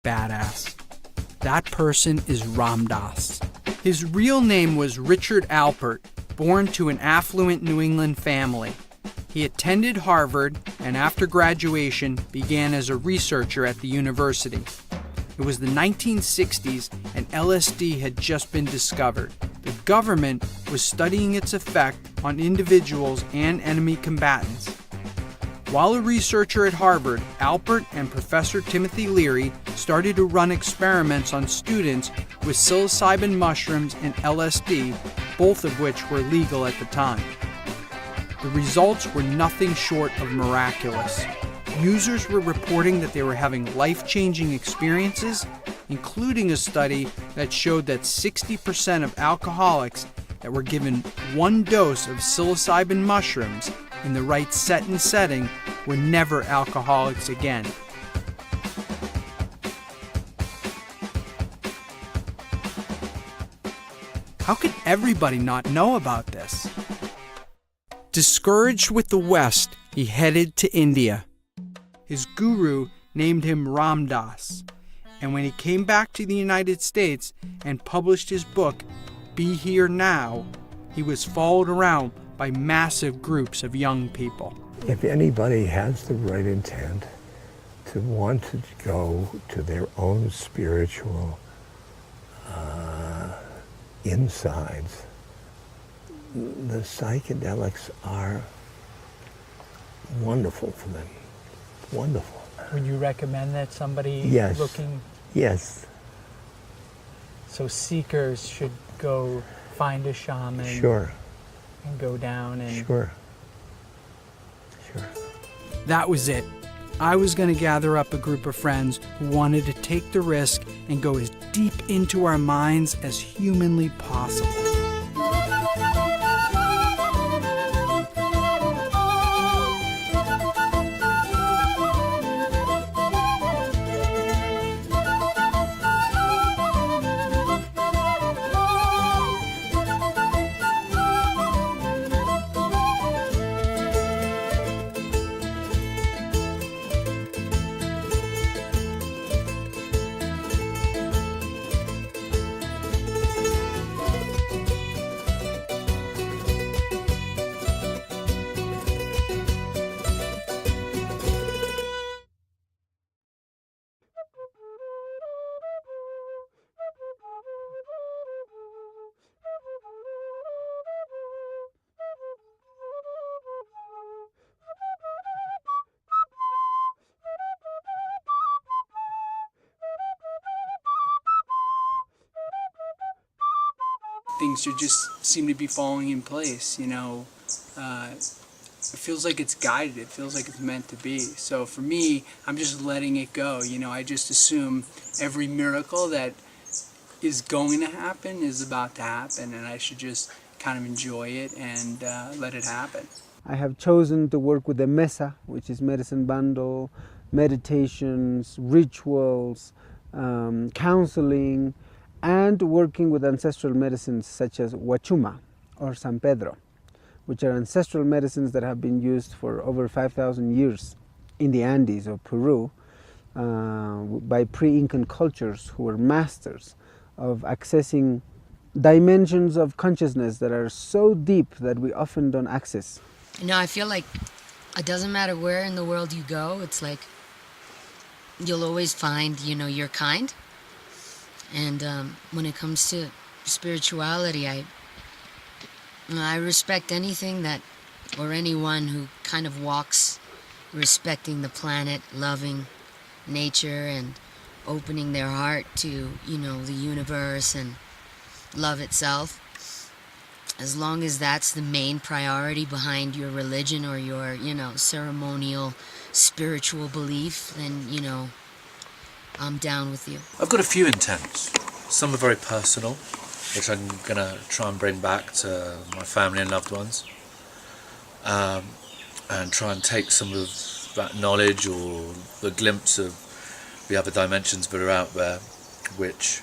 badass. That person is Ram Dass. His real name was Richard Alpert, born to an affluent New England family. He attended Harvard and after graduation began as a researcher at the university. It was the 1960s and LSD had just been discovered. The government was studying its effect on individuals and enemy combatants. While a researcher at Harvard, Alpert and Professor Timothy Leary started to run experiments on students with psilocybin mushrooms and LSD, both of which were legal at the time. The results were nothing short of miraculous. Users were reporting that they were having life-changing experiences, including a study that showed that 60% of alcoholics that were given one dose of psilocybin mushrooms in the right set and setting were never alcoholics again. How could everybody not know about this? Discouraged with the West, he headed to India. His guru named him Ram Dass, and when he came back to the United States and published his book, Be Here Now, he was followed around by massive groups of young people. If anybody has the right intent to want to go to their own spiritual insides, the psychedelics are wonderful for them. Wonderful. Would you recommend that somebody Yes. looking? Yes. So seekers should go find a shaman. Sure. And go down and. Sure. That was it. I was going to gather up a group of friends who wanted to take the risk and go as deep into our minds as humanly possible. Things should just seem to be falling in place, you know. It feels like it's guided, it feels like it's meant to be. So for me, I'm just letting it go, you know. I just assume every miracle that is going to happen is about to happen, and I should just kind of enjoy it and let it happen. I have chosen to work with the Mesa, which is medicine bundle, meditations, rituals, counseling, and working with ancestral medicines such as Huachuma or San Pedro, which are ancestral medicines that have been used for over 5,000 years in the Andes of Peru by pre-Incan cultures who were masters of accessing dimensions of consciousness that are so deep that we often don't access. You know, I feel like it doesn't matter where in the world you go, it's like you'll always find, you know, your kind. And when it comes to spirituality, I respect anything that, or anyone who kind of walks respecting the planet, loving nature, and opening their heart to, you know, the universe and love itself. As long as that's the main priority behind your religion or your, you know, ceremonial spiritual belief, then, you know, I'm down with you. I've got a few intents. Some are very personal, which I'm going to try and bring back to my family and loved ones, and try and take some of that knowledge or the glimpse of the other dimensions that are out there, which